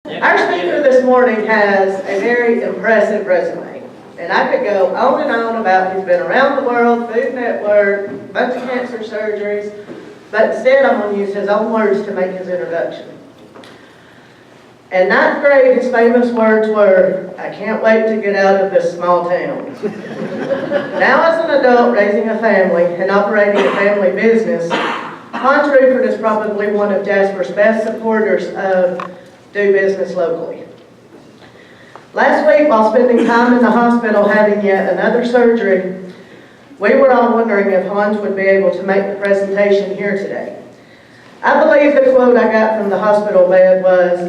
Our speaker this morning has a very impressive resume, and I could go on and on about he's been around the world, Food Network, a bunch of cancer surgeries, but instead I'm going to use his own words to make his introduction. In ninth grade, his famous words were, "I can't wait to get out of this small town." Now as an adult raising a family and operating a family business, Hans Reuffert is probably one of Jasper's best supporters of do business locally. Last week, while spending time in the hospital having yet another surgery, we were all wondering if Hans would be able to make the presentation here today. I believe the quote I got from the hospital bed was,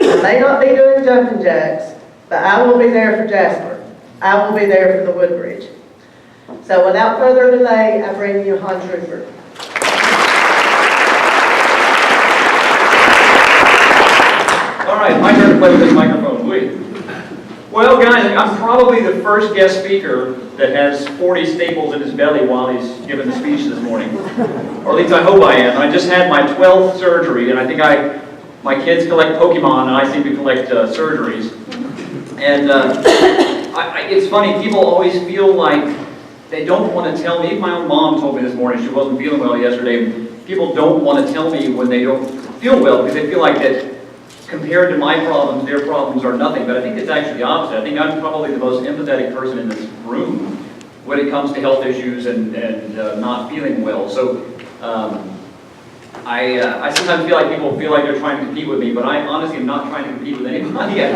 "I may not be doing jumping jacks, but I will be there for Jasper. I will be there for the Woodbridge." So without further delay, I bring you Hans Reuffert. All right, my turn to play with this microphone, please. Well, guys, I'm probably the first guest speaker that has 40 staples in his belly while he's giving the speech this morning. Or at least I hope I am. I just had my 12th surgery, and I think my kids collect Pokemon, and I seem to collect surgeries. And it's funny, people always feel like they don't want to tell me. My own mom told me this morning she wasn't feeling well yesterday. People don't want to tell me when they don't feel well because they feel like that compared to my problems, their problems are nothing. But I think it's actually the opposite. I think I'm probably the most empathetic person in this room when it comes to health issues and not feeling well. So I sometimes feel like people feel like they're trying to compete with me, but I honestly am not trying to compete with anybody. It's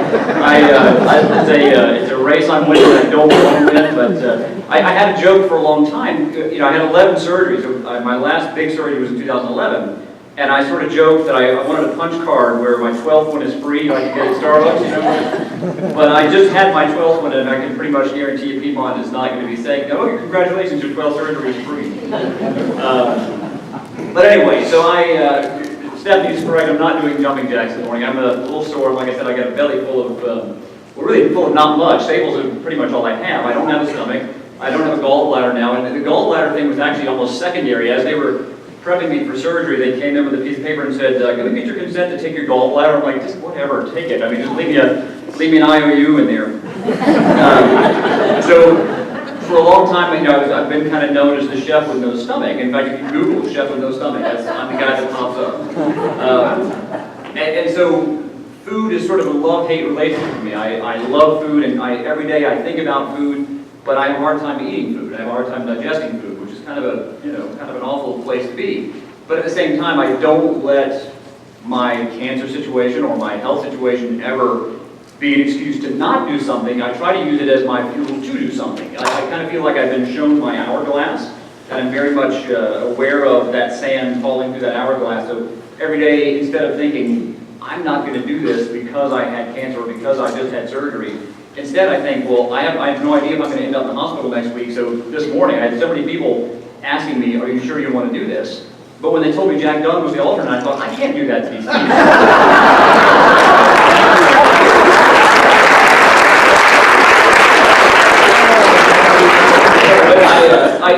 a race I'm winning that I don't want to win, but I had a joke for a long time. You know, I had 11 surgeries. My last big surgery was in 2011. And I sort of joked that I wanted a punch card where my 12th one is free, like you get at Starbucks, you know. But I just had my 12th one, and I can pretty much guarantee you Piedmont is not going to be saying, "Oh, congratulations, your 12th surgery is free." But anyway, so Stephanie's correct, I'm not doing jumping jacks this morning. I'm a little sore. Like I said, I got a belly full of, really full of not much. Staples are pretty much all I have. I don't have a stomach. I don't have a gallbladder now. And the gallbladder thing was actually almost secondary. As they were prepping me for surgery, they came in with a piece of paper and said, "Can we get your consent to take your gallbladder?" I'm like, "Just whatever, take it. I mean, just leave me an IOU in there." So for a long time, you know, I've been kind of known as the chef with no stomach. In fact, if you Google chef with no stomach, I'm the guy that pops up. And so food is sort of a love-hate relationship for me. I love food, and every day I think about food, but I have a hard time eating food. I have a hard time digesting food, which is kind of an awful place to be. But at the same time, I don't let my cancer situation or my health situation ever be an excuse to not do something. I try to use it as my fuel to do something. I kind of feel like I've been shown my hourglass, and I'm very much aware of that sand falling through that hourglass. So every day, instead of thinking, "I'm not going to do this because I had cancer or because I just had surgery," instead I think, well, I have no idea if I'm going to end up in the hospital next week. So this morning, I had so many people asking me, "Are you sure you want to do this?" But when they told me Jack Dunn was the alternate, I thought, I can't do that to these people.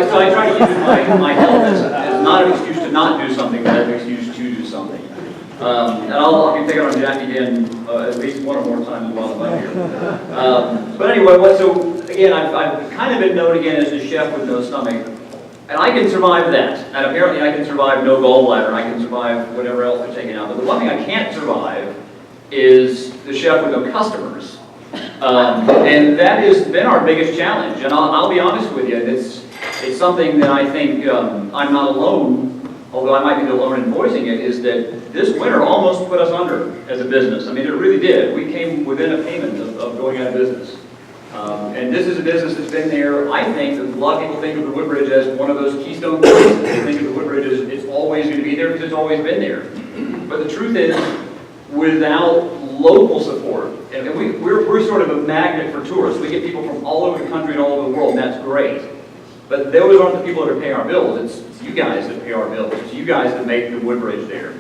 So I try to use my health as not an excuse to not do something, but as an excuse to do something. And I can take it on Jack again at least one or more times while I'm here. But anyway, so again, I've kind of been known again as the chef with no stomach. And I can survive that. And apparently I can survive no gallbladder. I can survive whatever else they're taking out. But the one thing I can't survive is the chef with no customers. And that has been our biggest challenge. And I'll be honest with you, it's something that I think I'm not alone, although I might be the alone in voicing it, is that this winter almost put us under as a business. I mean, it really did. We came within a payment of going out of business. And this is a business that's been there. I think that a lot of people think of the Woodbridge as one of those keystone places. They think of the Woodbridge as it's always going to be there because it's always been there. But the truth is, without local support, and we're sort of a magnet for tourists. We get people from all over the country and all over the world, and that's great. But those aren't the people that are paying our bills. It's you guys that pay our bills. It's you guys that make the Woodbridge there.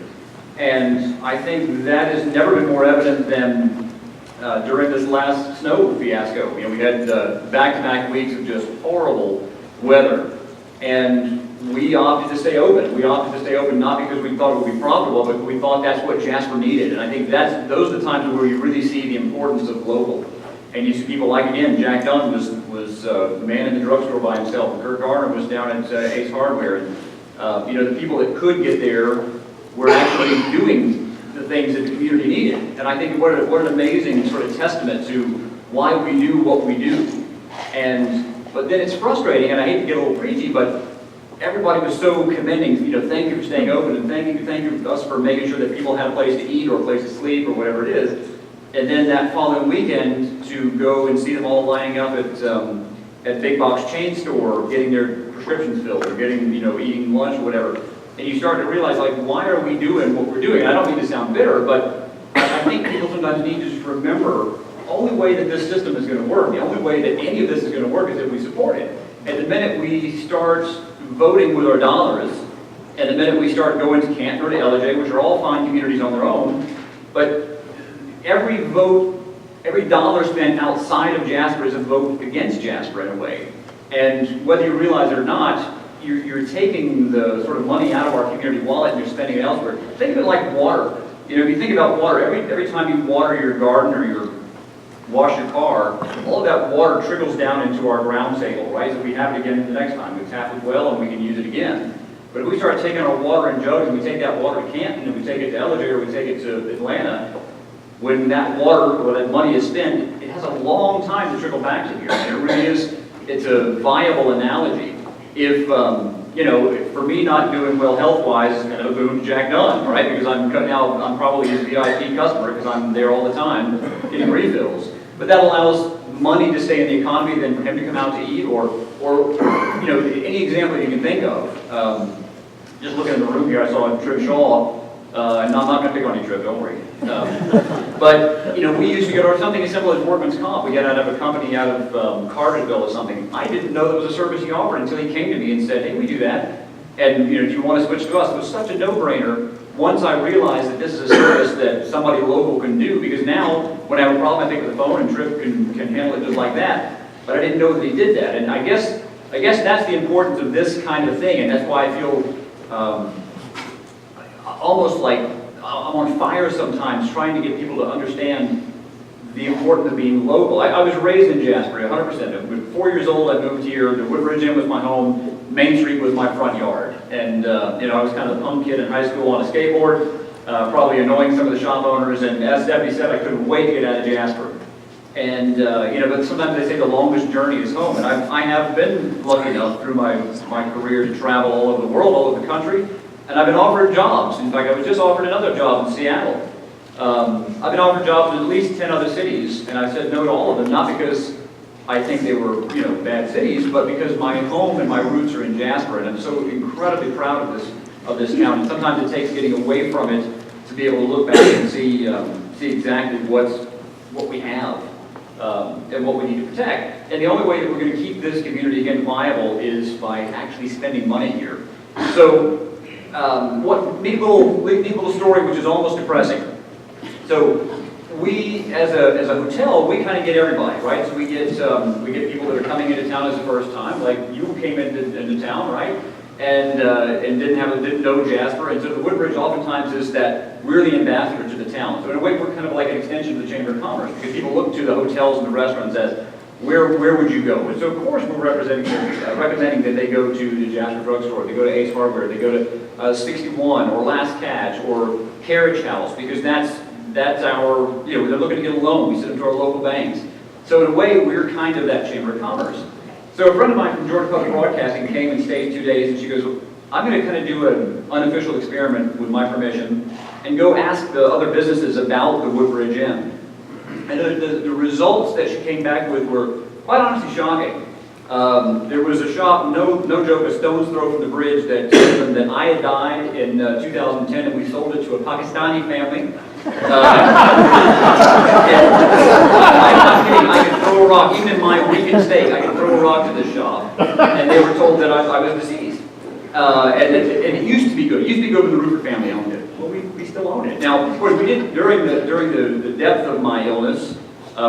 And I think that has never been more evident than during this last snow fiasco. You know, we had back-to-back weeks of just horrible weather. And we opted to stay open. We opted to stay open not because we thought it would be profitable, but we thought that's what Jasper needed. And I think those are the times where you really see the importance of local. And you see people like, again, Jack Dunn was the man in the drugstore by himself. And Kurt Garner was down at Ace Hardware. And, the people that could get there were actually doing the things that the community needed. And I think what an amazing sort of testament to why we do what we do. But then it's frustrating, and I hate to get a little preachy, but everybody was so commending, thank you for staying open, and thank you to us for making sure that people had a place to eat or a place to sleep or whatever it is. And then that following weekend to go and see them all lining up at big box chain store, getting their prescriptions filled, or getting, eating lunch or whatever. And you start to realize, like, why are we doing what we're doing? And I don't mean to sound bitter, but I think people sometimes need to just remember the only way that this system is going to work, the only way that any of this is going to work is if we support it. And the minute we start voting with our dollars, and the minute we start going to Canton or to LJ, which are all fine communities on their own, but every vote, every dollar spent outside of Jasper is a vote against Jasper in a way. And whether you realize it or not, you're taking the sort of money out of our community wallet and you're spending it elsewhere. Think of it like water. If you think about water, every time you water your garden or wash your car, all of that water trickles down into our ground table, right? So we have it again the next time. We tap it well and we can use it again. But if we start taking our water in jugs and we take that water to Canton and we take it to LJ or we take it to Atlanta, when that water or that money is spent, it has a long time to trickle back to here. And it really is, it's a viable analogy. If, for me not doing well health-wise is kind of a boon to Jack Dunn, right? Because I'm probably his VIP customer because I'm there all the time getting refills. But that allows money to stay in the economy than for him to come out to eat or any example you can think of. Just looking in the room here, I saw Trip Shaw, and I'm not going to pick on you, Trip, don't worry. But, we used to get something as simple as workman's comp. We get out of a company out of Cartersville or something. I didn't know that was a service he offered until he came to me and said, hey, we do that. And, do you want to switch to us? It was such a no-brainer once I realized that this is a service that somebody local can do, because now, when I have a problem, I pick up the phone and Trip can handle it just like that. But I didn't know that he did that. And I guess that's the importance of this kind of thing, and that's why I feel almost like I'm on fire sometimes trying to get people to understand the importance of being local. I was raised in Jasper, 100%. At 4 years old, I moved here. The Woodbridge Inn was my home. Main Street was my front yard. And, I was kind of a punk kid in high school on a skateboard, probably annoying some of the shop owners. And as Stephanie said, I couldn't wait to get out of Jasper. And, but sometimes they say the longest journey is home. And I have been lucky enough through my career to travel all over the world, all over the country. And I've been offered jobs. In fact, I was just offered another job in Seattle. I've been offered jobs in at least 10 other cities, and I said no to all of them, not because I think they were, bad cities, but because my home and my roots are in Jasper, and I'm so incredibly proud of this town. And sometimes it takes getting away from it to be able to look back and see exactly what we have and what we need to protect. And the only way that we're going to keep this community again viable is by actually spending money here. So. Neat little story, which is almost depressing. So we, as a hotel, we kind of get everybody, right? So we get people that are coming into town as the first time, like you came into town, right? And didn't know Jasper, and so the Woodbridge oftentimes is that we're the ambassador to the town. So in a way, we're kind of like an extension of the Chamber of Commerce, because people look to the hotels and the restaurants as where would you go? And so of course we're recommending that they go to the Jasper drugstore, they go to Ace Hardware, they go to 61 or Last Catch or Carriage House, because that's our, they're looking to get a loan, we send them to our local banks. So in a way, we're kind of that Chamber of Commerce. So a friend of mine from Georgia Public Broadcasting came and stayed 2 days, and she goes, I'm going to kind of do an unofficial experiment with my permission and go ask the other businesses about the Woodbridge Inn. And the results that she came back with were quite honestly shocking. There was a shop, no joke, a stone's throw from the bridge that told them that I had died in 2010 and we sold it to a Pakistani family. I'm not kidding, I could throw a rock, even in my weekend state, I could throw a rock to this shop. And they were told that I was deceased. And it used to be good. It used to be good when the Reuffert family owned it. Well, we still own it. Now, of course, we did, during the depth of my illness,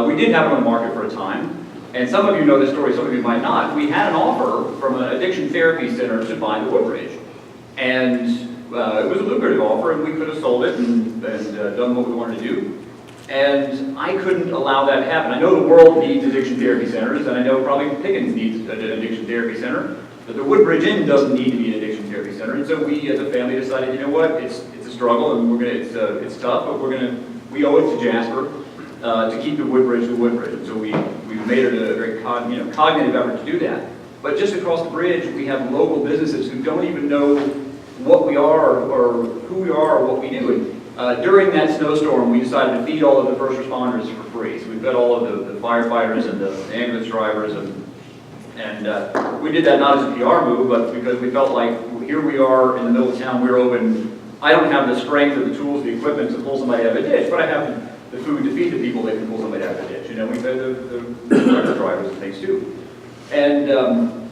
we did have it on the market for a time. And some of you know this story, some of you might not. We had an offer from an addiction therapy center to buy the Woodbridge. And it was a lucrative offer, and we could have sold it and done what we wanted to do. And I couldn't allow that to happen. I know the world needs addiction therapy centers, and I know probably Pickens needs an addiction therapy center, but the Woodbridge Inn doesn't need to be an addiction therapy center. And so we, as a family, decided, you know what, it's a struggle, and it's tough, but we owe it to Jasper to keep the Woodbridge. And so we made it a very cognitive effort to do that. But just across the bridge, we have local businesses who don't even know what we are or who we are or what we do. And during that snowstorm, we decided to feed all of the first responders for free. So we fed all of the firefighters and the ambulance drivers, and we did that not as a PR move, but because we felt like here we are in the middle of town, we're open. I don't have the strength or the tools, the equipment to pull somebody out of a ditch, but I have the food to feed the people that can pull somebody out of a ditch. You know, we fed the trucker drivers and things too. And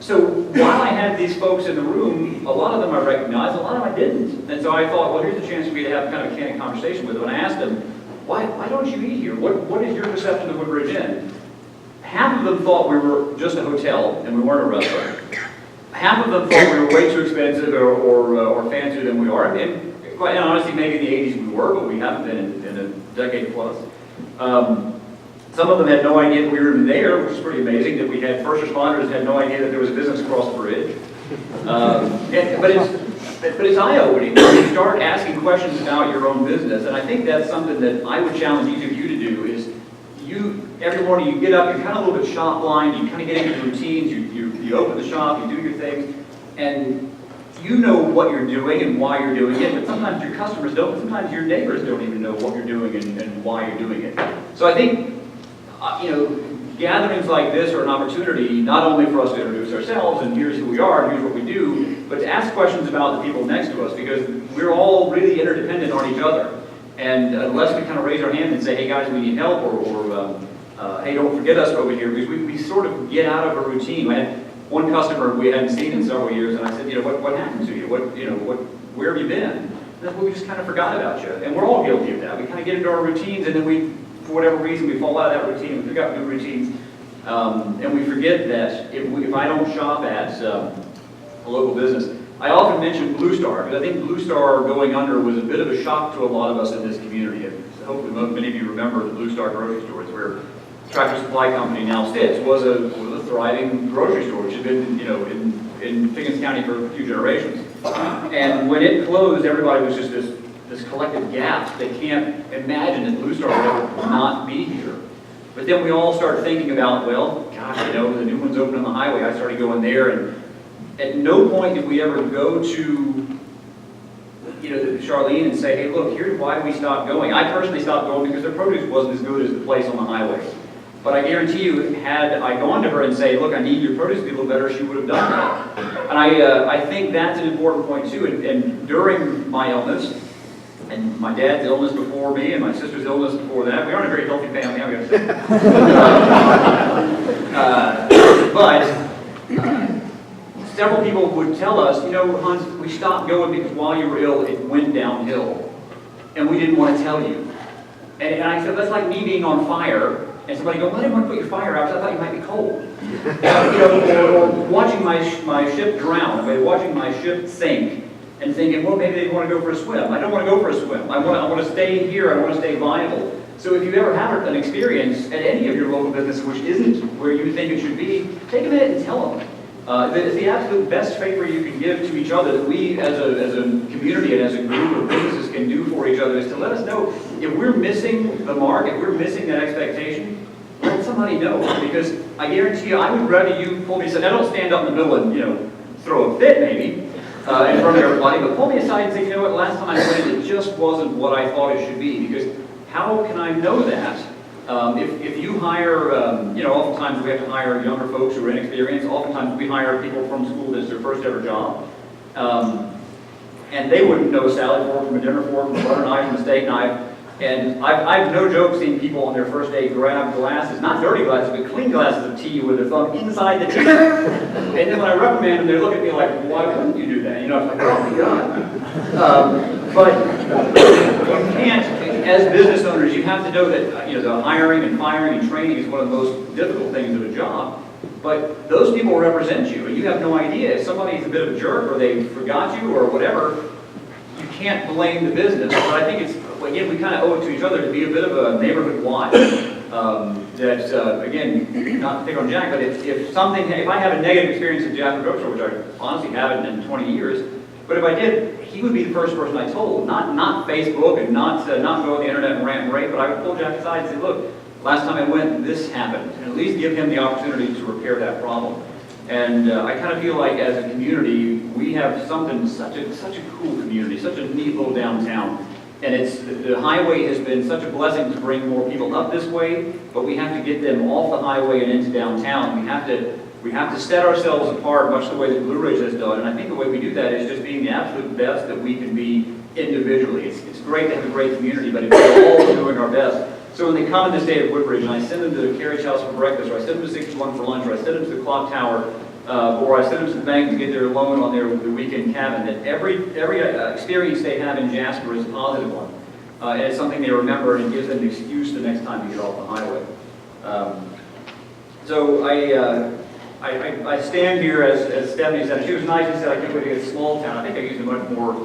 so while I had these folks in the room, a lot of them I recognized, a lot of them I didn't. And so I thought, well, here's a chance for me to have kind of a candid conversation with them. And I asked them, why don't you eat here? What is your perception of Woodbridge Inn? Half of them thought we were just a hotel and we weren't a restaurant. Half of them thought we were way too expensive or fancier than we are. And quite honestly, maybe in the 80s we were, but we haven't been in a decade plus. Some of them had no idea that we were even there, which is pretty amazing, that we had first responders had no idea that there was a business across the bridge. But it's eye-opening when you start asking questions about your own business, and I think that's something that I would challenge each of you to do is every morning you get up, you're kind of a little bit shop blind, you kind of get into routines, you open the shop, you do your things, and you know what you're doing and why you're doing it, but sometimes your customers don't, sometimes your neighbors don't even know what you're doing and why you're doing it. So I think gatherings like this are an opportunity not only for us to introduce ourselves and here's who we are and here's what we do, but to ask questions about the people next to us because we're all really interdependent on each other. And unless we kind of raise our hand and say, hey guys, we need help, or hey, don't forget us over here, because we sort of get out of a routine. I had one customer we hadn't seen in several years, and I said, what happened to you? Where have you been? And that's what we just kind of forgot about you. And we're all guilty of that. We kind of get into our routines, and then for whatever reason, we fall out of that routine, we pick up new routines, and we forget that if I don't shop at a local business, I often mention Blue Star, because I think Blue Star going under was a bit of a shock to a lot of us in this community. And hopefully many of you remember the Blue Star grocery stores where Tractor Supply Company now sits, was a thriving grocery store, which had been in Pickens County for a few generations. And when it closed, everybody was just this collective gasp. They can't imagine that Blue Star would ever not be here. But then we all start thinking about, well, gosh, the new one's open on the highway. I started going there, and at no point did we ever go to Charlene and say, hey, look, here's why we stopped going. I personally stopped going because their produce wasn't as good as the place on the highway. But I guarantee you, had I gone to her and say, look, I need your produce to be a little better, she would have done that. And I think that's an important point too. And during my illness, and my dad's illness before me, and my sister's illness before that, we aren't a very healthy family, I'm going to say. But several people would tell us, Hans, we stopped going because while you were ill, it went downhill. And we didn't want to tell you. And I said, that's like me being on fire, and somebody go, well, I didn't want to put your fire out because I thought you might be cold. Or watching my ship drown, or watching my ship sink, and thinking, well, maybe they want to go for a swim. I don't want to go for a swim. I want to stay here. I want to stay viable. So if you've ever had an experience at any of your local businesses which isn't where you think it should be, take a minute and tell them. It's the absolute best favor you can give to each other that we as a community and as a group of businesses can do for each other is to let us know if we're missing the mark, if we're missing that expectation, let somebody know. Because I guarantee you, I would rather you pull me aside. Now don't stand up in the middle and throw a fit maybe in front of everybody, but pull me aside and say, you know what, last time I went it just wasn't what I thought it should be. Because how can I know that? If you hire, oftentimes we have to hire younger folks who are inexperienced. Oftentimes we hire people from school that's their first ever job. And they wouldn't know a salad fork from a dinner fork, from a butter knife, from a steak knife. And I've no joke seen people on their first day grab glasses, not dirty glasses, but clean glasses of tea with their thumb inside the tea. And then when I reprimand them, they look at me like, why wouldn't you do that? It's like, oh my God. But you can't as business owners, you have to know that the hiring and firing and training is one of the most difficult things of a job. But those people represent you, and you have no idea. If somebody's a bit of a jerk, or they forgot you, or whatever, you can't blame the business. But I think it's, again, we kind of owe it to each other to be a bit of a neighborhood watch. Again, not to pick on Jack, but if I have a negative experience at Jasper Reuffert, which I honestly haven't in 20 years, but if I did, he would be the first person I told. Not Facebook and not go on the internet and rant and rave, but I would pull Jack aside and say, look, last time I went, this happened. And at least give him the opportunity to repair that problem. And I kind of feel like as a community, we have such a cool community, such a neat little downtown. And the highway has been such a blessing to bring more people up this way, but we have to get them off the highway and into downtown. We have to set ourselves apart, much the way that Blue Ridge has done. And I think the way we do that is just being the absolute best that we can be individually. It's great to have a great community, but if we're all doing our best. So when they come in the state of Woodbridge, and I send them to the carriage house for breakfast, or I send them to 61 for lunch, or I send them to the clock tower, or I send them to the bank to get their loan on their weekend cabin, that every experience they have in Jasper is a positive one. And it's something they remember, and it gives them an excuse the next time to get off the highway. So I stand here, as Stephanie said. She was nice and said, I can't wait to get a small town. I think I used a much more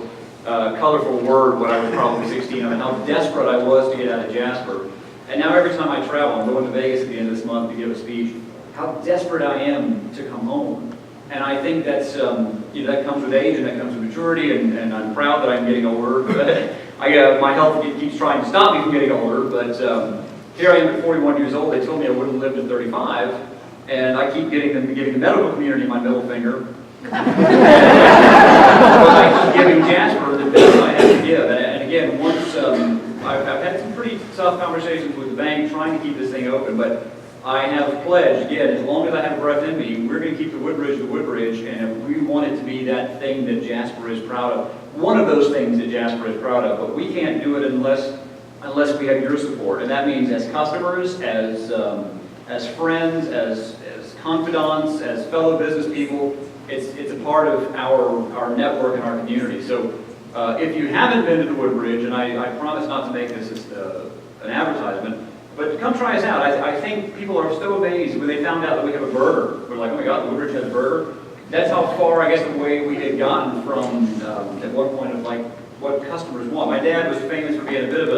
colorful word when I was probably 16. I mean, how desperate I was to get out of Jasper. And now every time I travel, I'm going to Vegas at the end of this month to give a speech, how desperate I am to come home. And I think that's, that comes with age and that comes with maturity, and I'm proud that I'm getting older. My health keeps trying to stop me from getting older, but here I am at 41 years old. They told me I wouldn't live to 35, and I keep giving the medical community my middle finger. But I keep giving Jasper the best I have to give. And again, once I've had some pretty tough conversations with the bank trying to keep this thing open, but I have pledged, again, as long as I have breath in me, we're going to keep the Woodbridge, and we want it to be that thing that Jasper is proud of. One of those things that Jasper is proud of, but we can't do it unless we have your support. And that means as customers, as friends, as confidants, as fellow business people, it's a part of our network and our community. So if you haven't been to the Woodbridge, and I promise not to make this an advertisement, but come try us out. I think people are so amazed when they found out that we have a burger. We're like, oh my God, the Woodbridge has a burger. That's how far, I guess, away we had gotten from, at one point, of like what customers want. My dad was famous for being a bit of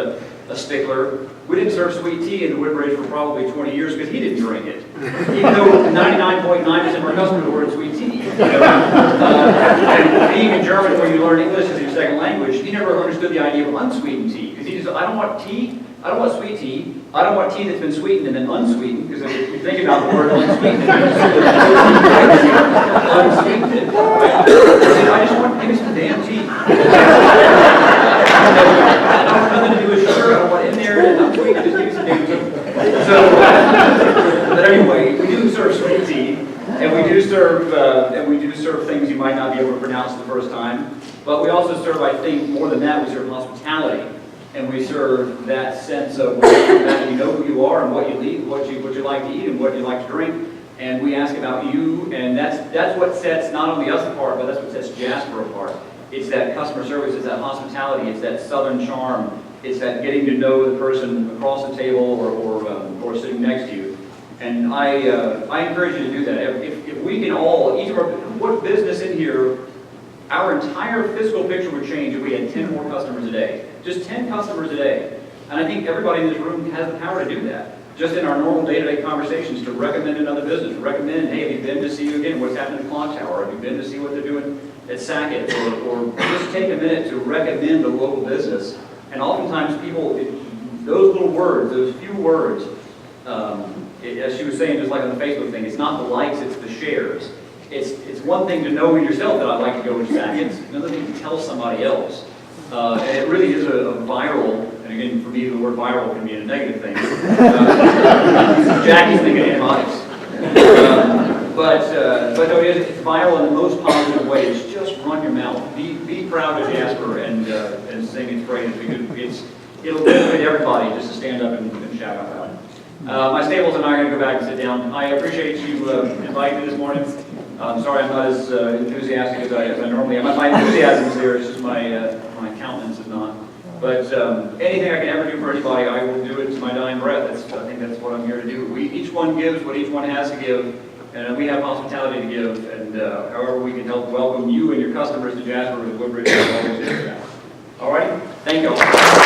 a stickler. We didn't serve sweet tea in the Woodbridge for probably 20 years because he didn't drink it. Even though 99.9% of our customers were in sweet tea. And being in German, where you learn English as your second language, he never understood the idea of unsweetened tea. Because he just, I don't want tea, I don't want sweet tea, I don't want tea that's been sweetened and then unsweetened, because if you think about the word unsweetened, unsweetened, I just want, give me some damn tea. I don't want nothing to do with sugar, I don't want in there, and unsweetened, just give me some damn tea. So, but anyway, we do serve sweet tea, and we do serve things you might not be able to pronounce the first time, but we also serve, I think, more than that, we serve hospitality. And we serve that sense of that you know who you are and what you eat, what you like to eat and what you like to drink. And we ask about you, and that's what sets not only us apart, but that's what sets Jasper apart. It's that customer service, it's that hospitality, it's that southern charm, it's that getting to know the person across the table or sitting next to you. And I encourage you to do that. If we can all, each of our, what business in here, our entire fiscal picture would change if we had 10 more customers a day. Just 10 customers a day. And I think everybody in this room has the power to do that. Just in our normal day-to-day conversations, to recommend another business, recommend, hey, have you been to see again what's happening at the Clock Tower? Have you been to see what they're doing at Sackett? Or just take a minute to recommend a local business. And oftentimes people, those little words, those few words, as she was saying, just like on the Facebook thing, it's not the likes, it's the shares. It's one thing to know yourself that I'd like to go to Sackett. It's another thing to tell somebody else. And it really is a viral, and again, for me, the word viral can be a negative thing. Jackie's thinking antibiotics. But no, it's viral in the most positive ways. Just run your mouth. Be proud of Jasper and sing its praises, because it'll benefit everybody just to stand up and shout about it. My stables and I are going to go back and sit down. I appreciate you inviting me this morning. I'm sorry I'm not as enthusiastic as I normally am. My enthusiasm is there, it's just my countenance is not. But anything I can ever do for anybody, I will do it to my dying breath. I think that's what I'm here to do. Each one gives what each one has to give, and we have hospitality to give, and however we can help welcome you and your customers to Jasper with Woodbridge Inn. All right? Thank you all.